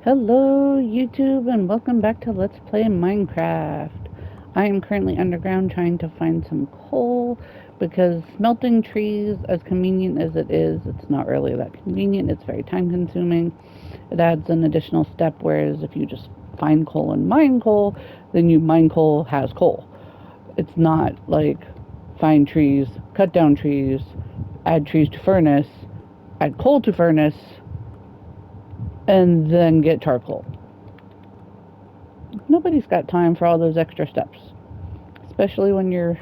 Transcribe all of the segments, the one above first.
Hello YouTube and welcome back to Let's Play Minecraft. I am currently underground trying to find some coal because smelting trees, as convenient as it is, it's not really that convenient. It's very time consuming. It adds an additional step, whereas if you just find coal and mine coal, then you mine coal has coal. It's not like find trees, cut down trees, add trees to furnace, add coal to furnace, and then get charcoal. Nobody's got time for all those extra steps, especially when you're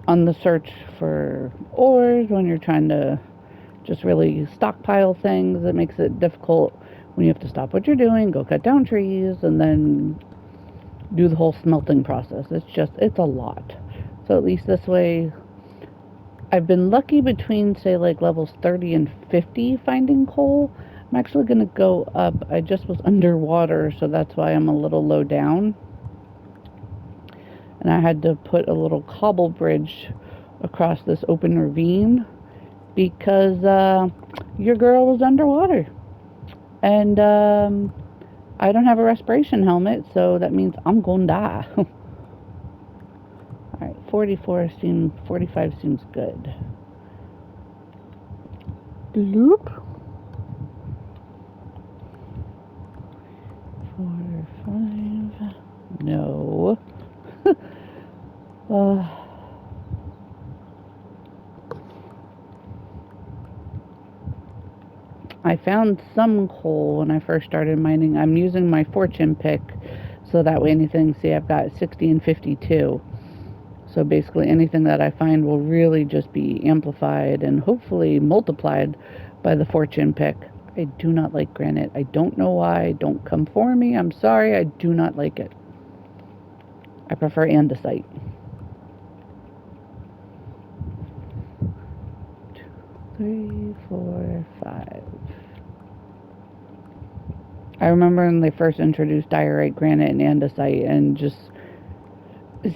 on the search for ores, when you're trying to just really stockpile things. It makes it difficult when you have to stop what you're doing, go cut down trees, and then do the whole smelting process. It's a lot. So at least this way, I've been lucky between, say, like levels 30 and 50 finding coal. I'm actually going to go up. I just was underwater, so that's why I'm a little low down. And I had to put a little cobble bridge across this open ravine because your girl was underwater. And I don't have a respiration helmet, so that means I'm going to die. Alright, 45 seems good. Bloop. 4, 5. No. I found some coal when I first started mining. I'm using my fortune pick, so that way anything, see, I've got 60 and 52. So basically anything that I find will really just be amplified and hopefully multiplied by the fortune pick. I do not like granite. I don't know why. Don't come for me. I'm sorry. I do not like it. I prefer andesite. 2, 3, 4, 5. I remember when they first introduced diorite, granite, and andesite, and just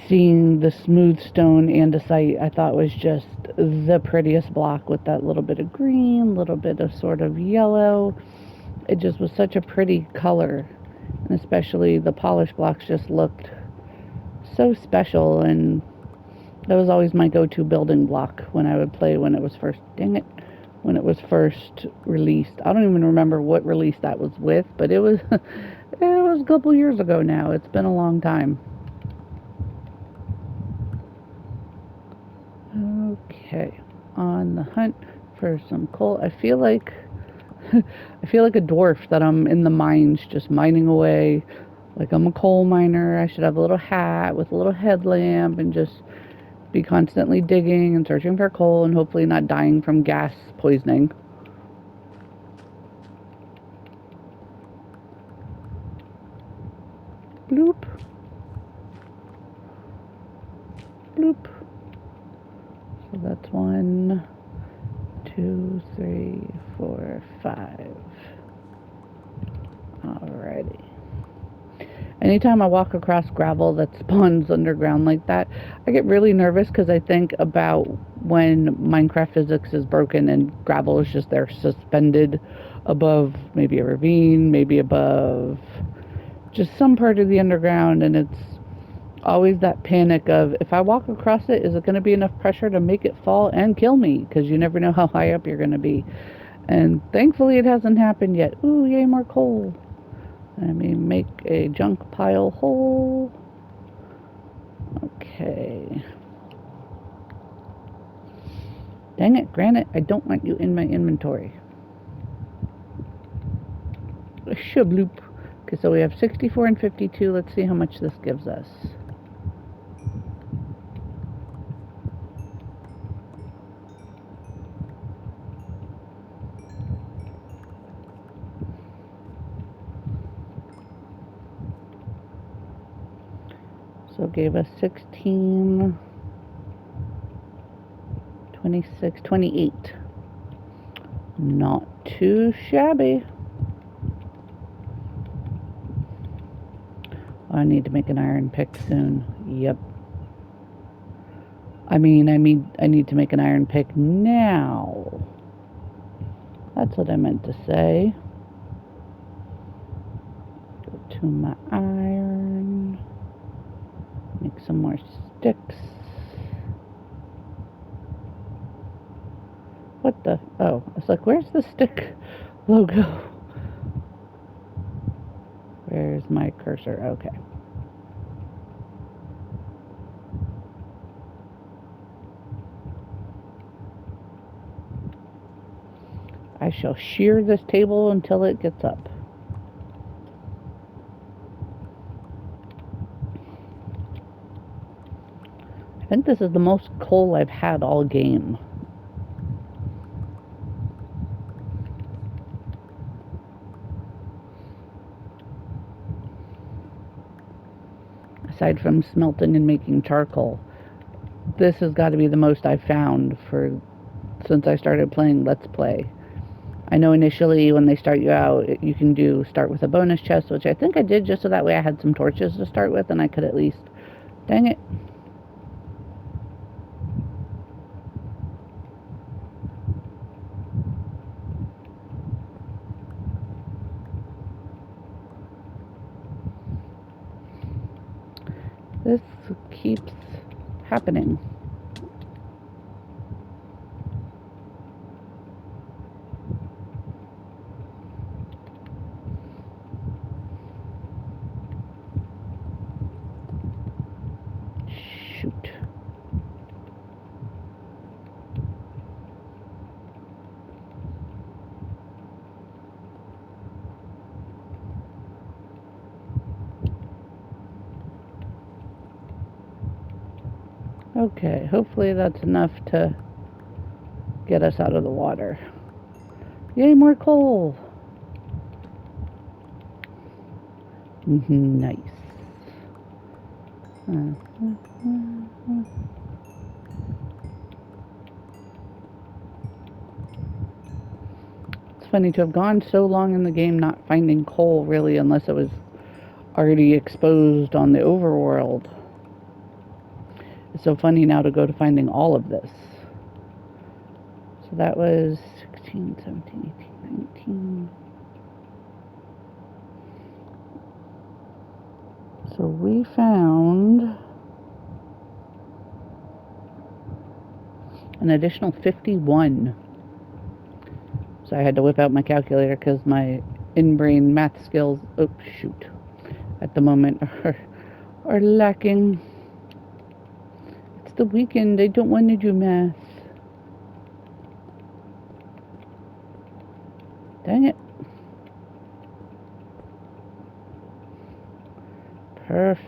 seeing the smooth stone andesite, I thought was just the prettiest block with that little bit of green, little bit of sort of yellow. It just was such a pretty color, and especially the polished blocks just looked so special, and that was always my go-to building block when I would play when it was first, dang it, when it was first released. I don't even remember what release that was with, but it was it was a couple years ago now. It's been a long time. Okay, on the hunt for some coal. I feel like a dwarf that I'm in the mines just mining away. Like I'm a coal miner. I should have a little hat with a little headlamp and just be constantly digging and searching for coal and hopefully not dying from gas poisoning. Bloop. Bloop. So that's 1, 2, 3, 4, 5. Alrighty. Anytime I walk across gravel that spawns underground like that, I get really nervous because I think about when Minecraft physics is broken and gravel is just there suspended above maybe a ravine, maybe above just some part of the underground, and it's always that panic of, if I walk across it, is it going to be enough pressure to make it fall and kill me? Because you never know how high up you're going to be. And thankfully it hasn't happened yet. Ooh, yay, more coal. Let me make a junk pile hole. Okay. Dang it, granite, I don't want you in my inventory. Shabloop. Okay, so we have 64 and 52. Let's see how much this gives us. So it gave us 16, 26, 28. Not too shabby. Oh, I need to make an iron pick soon. Yep. I need to make an iron pick now. That's what I meant to say. to my iron. Make some more sticks. What the? Oh, it's like, where's the stick logo? Where's my cursor? Okay. I shall shear this table until it gets up. I think this is the most coal I've had all game. Aside from smelting and making charcoal. This has got to be the most I've found since I started playing Let's Play. I know initially when they start you out, you can start with a bonus chest, which I think I did just so that way I had some torches to start with and I could at least... Dang it. This keeps happening. Shoot. Okay, hopefully that's enough to get us out of the water. Yay, more coal! Nice. It's funny to have gone so long in the game not finding coal, really, unless it was already exposed on the overworld. It's so funny now to go to finding all of this. So that was 16, 17, 18, 19. So we found an additional 51. So I had to whip out my calculator because my in-brain math skills, at the moment are lacking. It's the weekend. I don't want to do math. Dang it. Perfecto.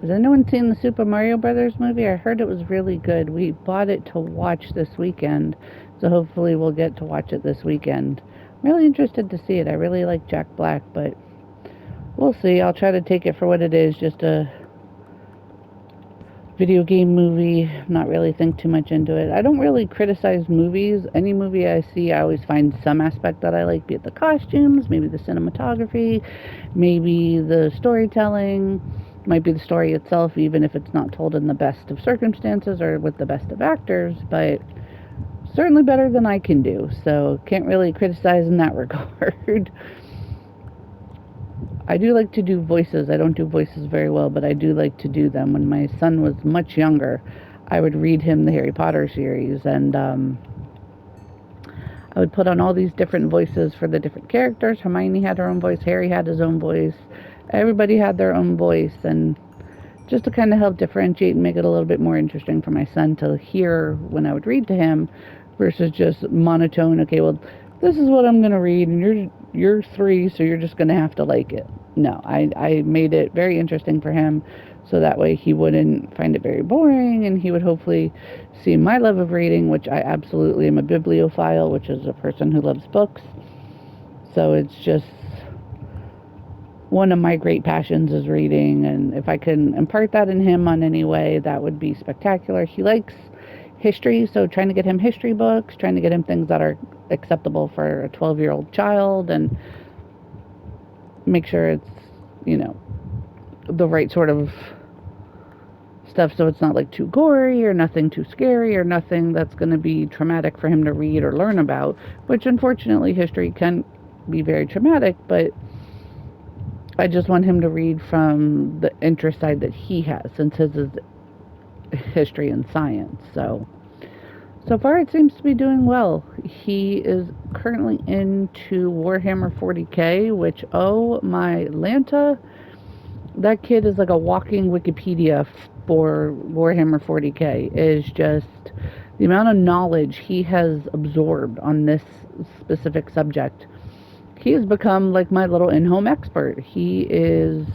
Has anyone seen the Super Mario Brothers movie? I heard it was really good. We bought it to watch this weekend, so hopefully we'll get to watch it this weekend. I'm really interested to see it. I really like Jack Black, but we'll see. I'll try to take it for what it is, just a video game movie, not really think too much into it. I don't really criticize movies. Any movie I see, I always find some aspect that I like, be it the costumes, maybe the cinematography, maybe the storytelling, might be the story itself, even if it's not told in the best of circumstances or with the best of actors, but certainly better than I can do, so can't really criticize in that regard. I do like to do voices. I don't do voices very well, but I do like to do them. When my son was much younger, I would read him the Harry Potter series, and I would put on all these different voices for the different characters. Hermione had her own voice, Harry had his own voice, everybody had their own voice, and just to kind of help differentiate and make it a little bit more interesting for my son to hear when I would read to him versus just monotone. Okay, well, this is what I'm going to read, and you're 3, so you're just going to have to like it. No, I made it very interesting for him, so that way he wouldn't find it very boring, and he would hopefully see my love of reading, which I absolutely am a bibliophile, which is a person who loves books. So it's just one of my great passions is reading, and if I can impart that in him on any way, that would be spectacular. He likes history, so trying to get him history books, trying to get him things that are acceptable for a 12-year-old child, and make sure it's, the right sort of stuff, so it's not like too gory or nothing too scary or nothing that's going to be traumatic for him to read or learn about, which unfortunately history can be very traumatic, but I just want him to read from the interest side that he has, since his is history and science. So far it seems to be doing well. He is currently into Warhammer 40k, which, oh my Lanta, that kid is like a walking Wikipedia for Warhammer 40k. Is just the amount of knowledge he has absorbed on this specific subject. He has become like my little in-home expert. He is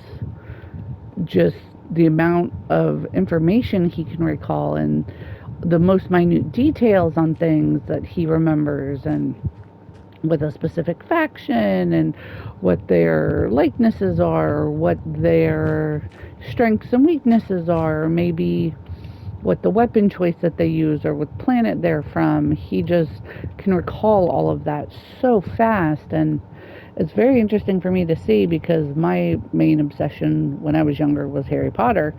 just the amount of information he can recall and the most minute details on things that he remembers, and with a specific faction and what their likenesses are, what their strengths and weaknesses are, or maybe what the weapon choice that they use or what planet they're from. He just can recall all of that so fast, and it's very interesting for me to see because my main obsession when I was younger was Harry Potter.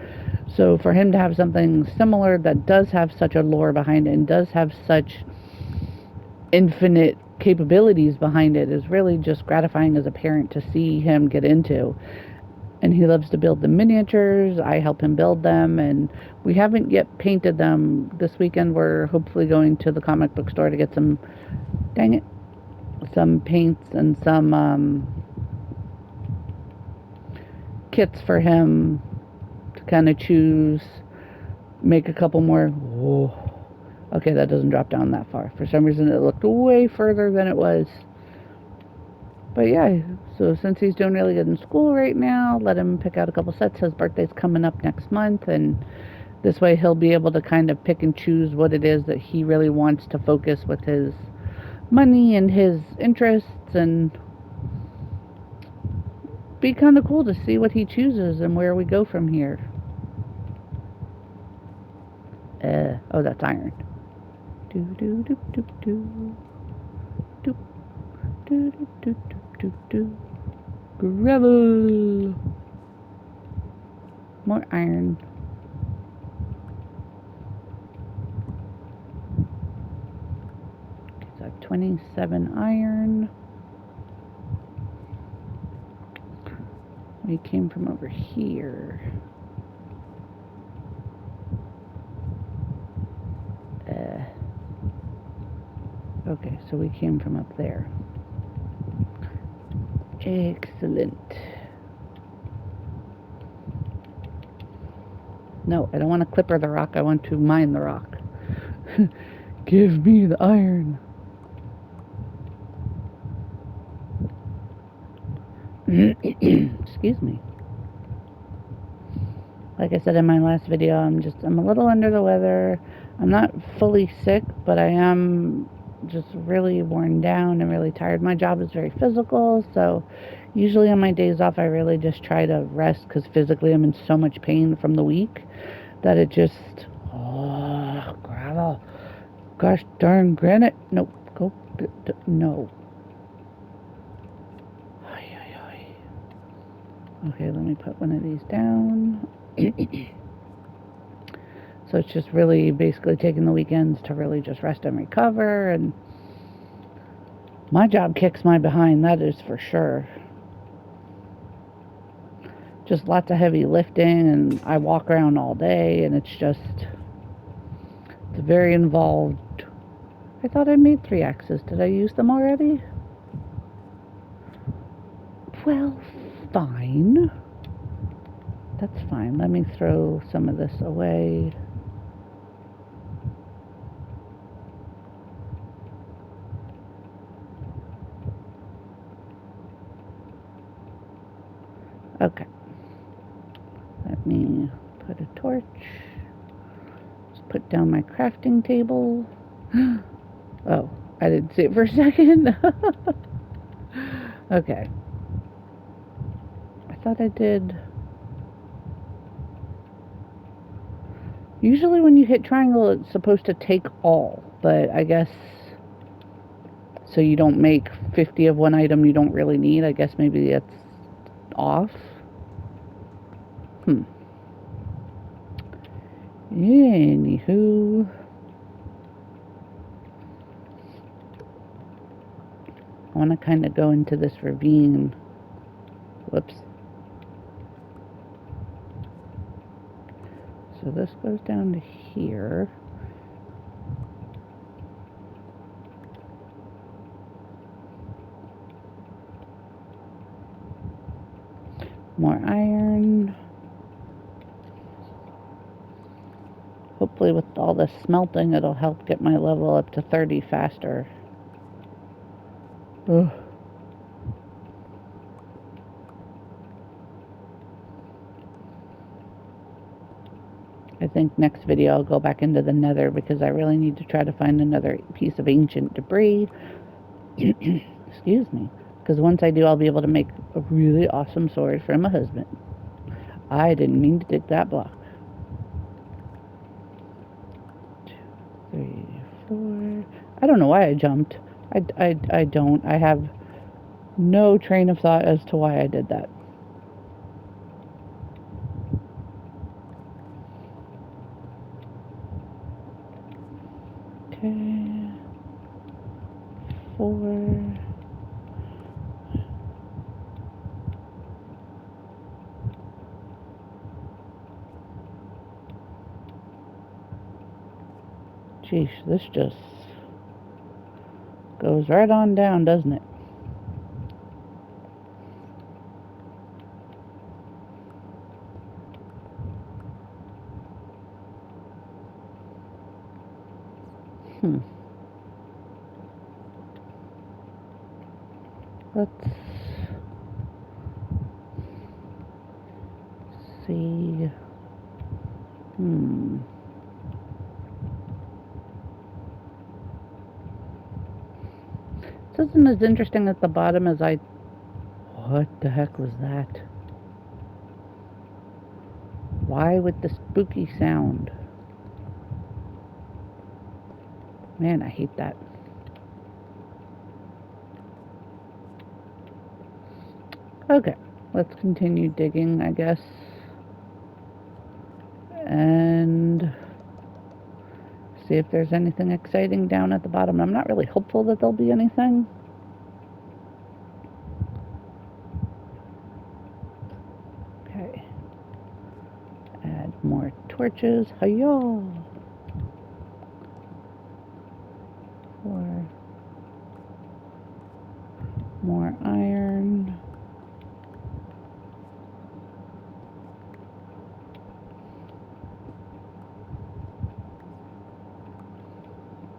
So for him to have something similar that does have such a lore behind it and does have such infinite capabilities behind it is really just gratifying as a parent to see him get into. And he loves to build the miniatures. I help him build them, and we haven't yet painted them. This weekend we're hopefully going to the comic book store to get some, dang it, some paints and some kits for him to kind of choose, make a couple more. Whoa. Okay, that doesn't drop down that far. For some reason it looked way further than it was. But yeah, so since he's doing really good in school right now, let him pick out a couple sets. His birthday's coming up next month, and this way he'll be able to kind of pick and choose what it is that he really wants to focus with his money and his interests, and be kind of cool to see what he chooses and where we go from here. Oh, that's iron. Do do do do do do do do do do do. Gravel. More iron. Okay, so 27 iron. We came from over here. Okay, so we came from up there. Excellent. No, I don't want to clipper the rock. I want to mine the rock. Give me the iron. Excuse me. Like I said in my last video, I'm a little under the weather. I'm not fully sick, but I am just really worn down and really tired. My job is very physical, so usually on my days off I really just try to rest, because physically I'm in so much pain from the week that it just, oh, gravel, gosh darn granite, nope, go, no. Okay, let me put one of these down. So it's just really basically taking the weekends to really just rest and recover, and my job kicks my behind, that is for sure. Just lots of heavy lifting, and I walk around all day, and it's very involved. I thought I made 3 axes. Did I use them already? Well, fine. That's fine. Let me throw some of this away. Okay. Let me put a torch. Just put down my crafting table. Oh, I didn't see it for a second. Okay. I thought I did. Usually when you hit triangle, it's supposed to take all, but I guess so you don't make 50 of one item you don't really need. I guess maybe it's off. Anywho, I want to kind of go into this ravine. Whoops. So this goes down to here. More iron. Hopefully with all this smelting, it'll help get my level up to 30 faster. Ugh. I think next video I'll go back into the nether because I really need to try to find another piece of ancient debris. Excuse me. Because once I do, I'll be able to make a really awesome sword for my husband. I didn't mean to dig that block. 2, 3, 4. I don't know why I jumped. I don't. I have no train of thought as to why I did that. Okay. 4. Jeez, this just goes right on down, doesn't it? Let's see. This isn't as interesting at the bottom as I... What the heck was that? Why with the spooky sound? Man, I hate that. Okay, let's continue digging, I guess. And see if there's anything exciting down at the bottom. I'm not really hopeful that there'll be anything. Okay. Add more torches. Hi-yo! 4. More iron.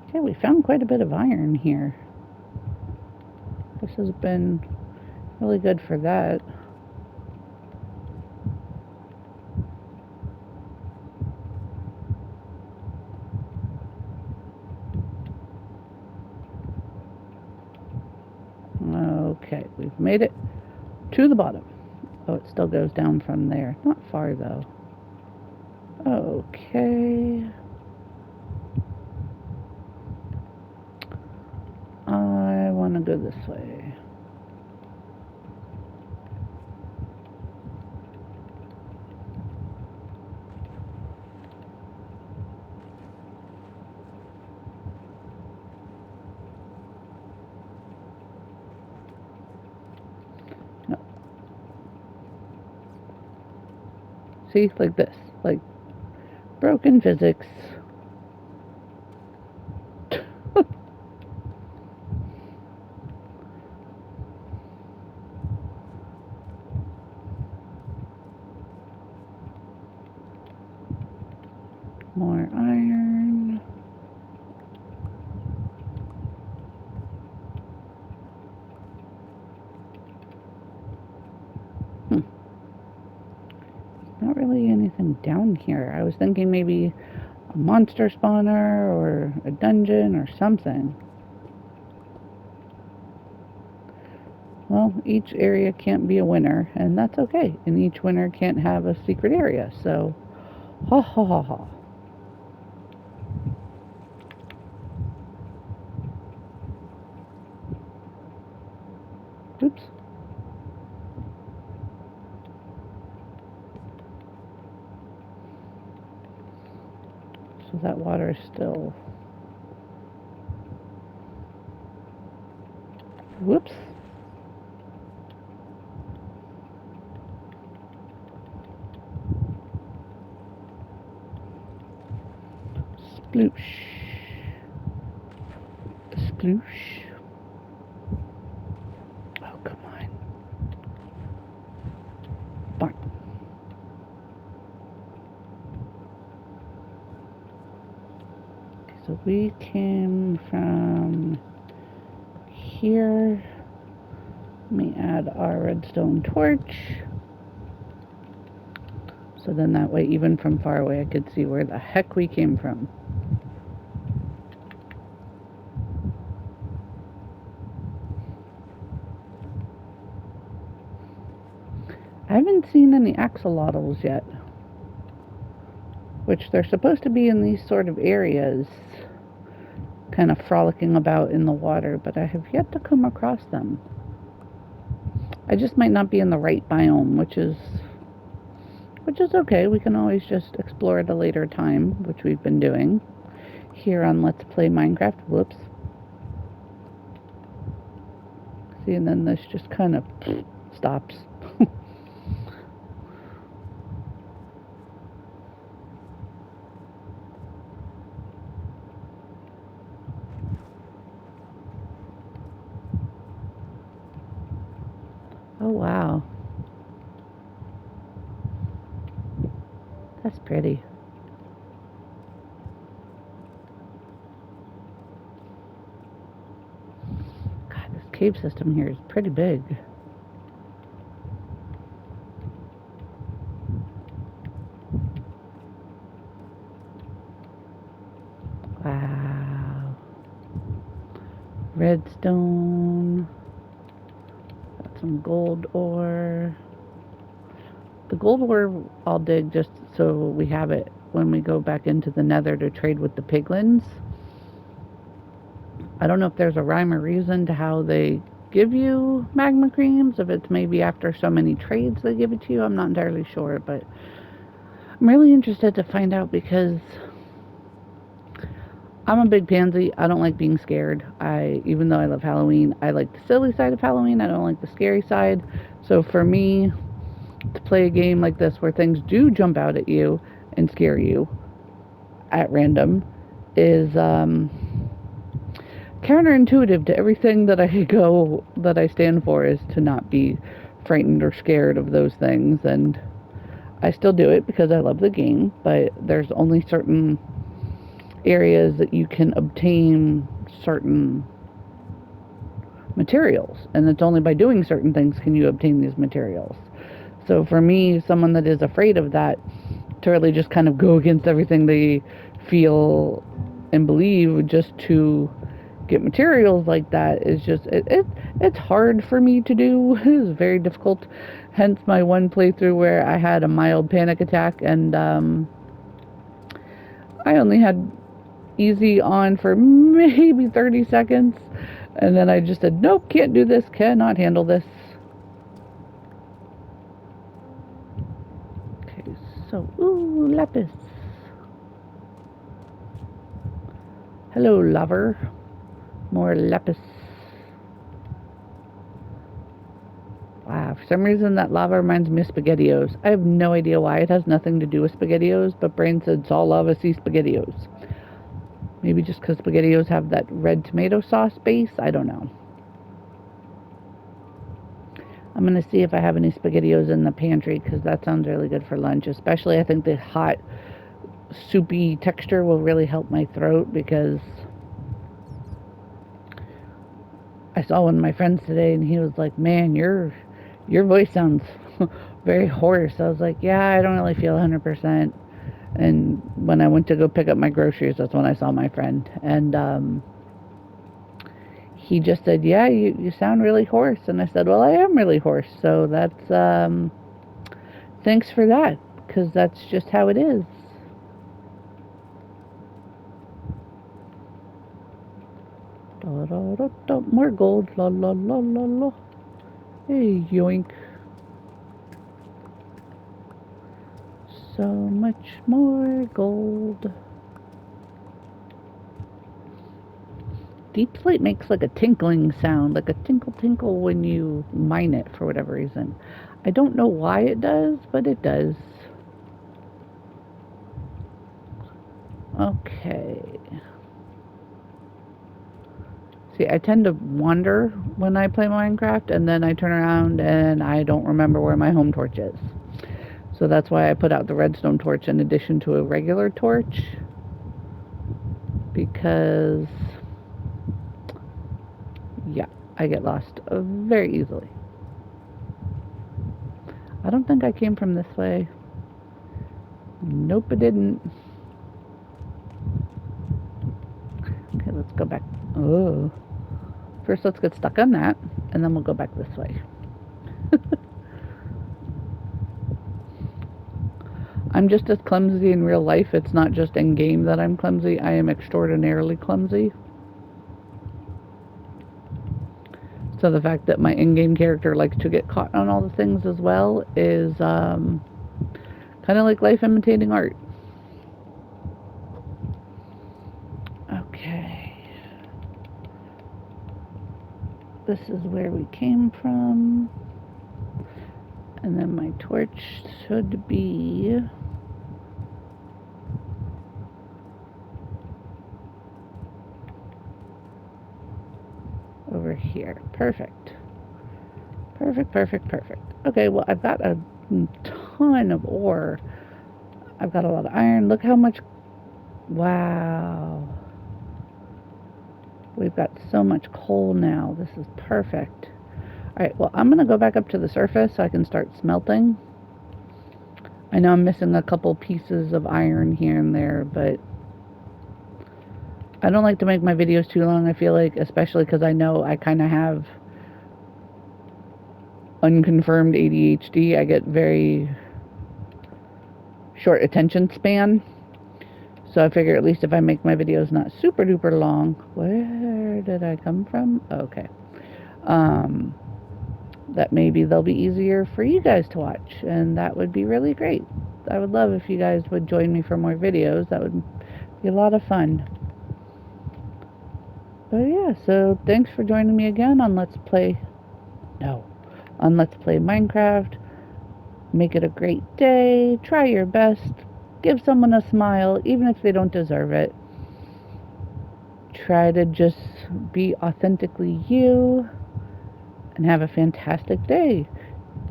Okay, we found quite a bit of iron here. This has been really good for that. Okay, we've made it to the bottom. Oh, it still goes down from there. Not far, though. Okay. I want to go this way. No. See, like this. Like broken physics. More iron. Not really anything down here. I was thinking maybe a monster spawner or a dungeon or something. Well, each area can't be a winner, and that's okay. And each winner can't have a secret area, so ha ha ha ha. Oops. So that water is still... Whoops. Sploosh. Sploosh. Oh, come on. Fine. Okay, so we came from here. Let me add our redstone torch. So then that way, even from far away, I could see where the heck we came from. I haven't seen any axolotls yet, which they're supposed to be in these sort of areas, kind of frolicking about in the water, but I have yet to come across them. I just might not be in the right biome, which is okay. We can always just explore at a later time, which we've been doing here on Let's Play Minecraft. Whoops. See, and then this just kind of stops. Oh, wow. That's pretty. God, this cave system here is pretty big. Wow. Redstone. Got some gold ore. The gold ore I'll dig just so we have it when we go back into the nether to trade with the piglins. I don't know if there's a rhyme or reason to how they give you magma creams, if it's maybe after so many trades they give it to you. I'm not entirely sure, but I'm really interested to find out because I'm a big pansy. I don't like being scared. Even though I love Halloween, I like the silly side of Halloween. I don't like the scary side. So for me to play a game like this where things do jump out at you and scare you at random is counterintuitive to everything that I stand for, is to not be frightened or scared of those things. And I still do it because I love the game, but there's only certain areas that you can obtain certain materials, and it's only by doing certain things can you obtain these materials. So for me, someone that is afraid of that, to really just kind of go against everything they feel and believe just to get materials like that is just it's hard for me to do. It is very difficult, hence my one playthrough where I had a mild panic attack, and I only had easy on for maybe 30 seconds, and then I just said, nope, can't do this, cannot handle this. Okay, so ooh, lapis. Hello, lover. More lapis. Wow, for some reason that lava reminds me of SpaghettiOs. I have no idea why. It has nothing to do with SpaghettiOs, but Brain said it's all lava, see SpaghettiOs. Maybe just because SpaghettiOs have that red tomato sauce base? I don't know. I'm going to see if I have any SpaghettiOs in the pantry, because that sounds really good for lunch. Especially, I think the hot, soupy texture will really help my throat, because I saw one of my friends today, and he was like, man, your voice sounds very hoarse. I was like, yeah, I don't really feel 100%. And when I went to go pick up my groceries, that's when I saw my friend. And he just said, yeah, you sound really hoarse. And I said, well, I am really hoarse. So that's, thanks for that, because that's just how it is. Da, da, da, da, more gold. La, la, la, la, la. Hey, yoink. So much more gold. deep slate makes like a tinkling sound, like a tinkle tinkle when you mine it for whatever reason. I don't know why it does, but it does. Okay. See, I tend to wander when I play Minecraft, and then I turn around and I don't remember where my home torch is. So that's why I put out the redstone torch in addition to a regular torch. Because, yeah, I get lost very easily. I don't think I came from this way. Nope, I didn't. Okay, let's go back. Oh. First, let's get stuck on that, and then we'll go back this way. I'm just as clumsy in real life. It's not just in game that I'm clumsy. I am extraordinarily clumsy. So the fact that my in-game character likes to get caught on all the things as well is kind of like life imitating art. Okay. This is where we came from. And then my torch should be over here. Perfect. Perfect, perfect, perfect. Okay, well, I've got a ton of ore. I've got a lot of iron. Look how much... Wow. We've got so much coal now. This is perfect. Alright, well, I'm going to go back up to the surface so I can start smelting. I know I'm missing a couple pieces of iron here and there, but I don't like to make my videos too long, I feel like, especially because I know I kind of have unconfirmed ADHD. I get very short attention span. So I figure at least if I make my videos not super duper long. Where did I come from? Okay. That maybe they'll be easier for you guys to watch, and that would be really great. I would love if you guys would join me for more videos. That would be a lot of fun. But yeah, so thanks for joining me again on Let's Play Minecraft. Make it a great day. Try your best. Give someone a smile, even if they don't deserve it. Try to just be authentically you and have a fantastic day.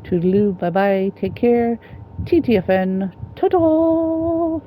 Toodaloo, bye-bye, take care. TTFN, ta-da!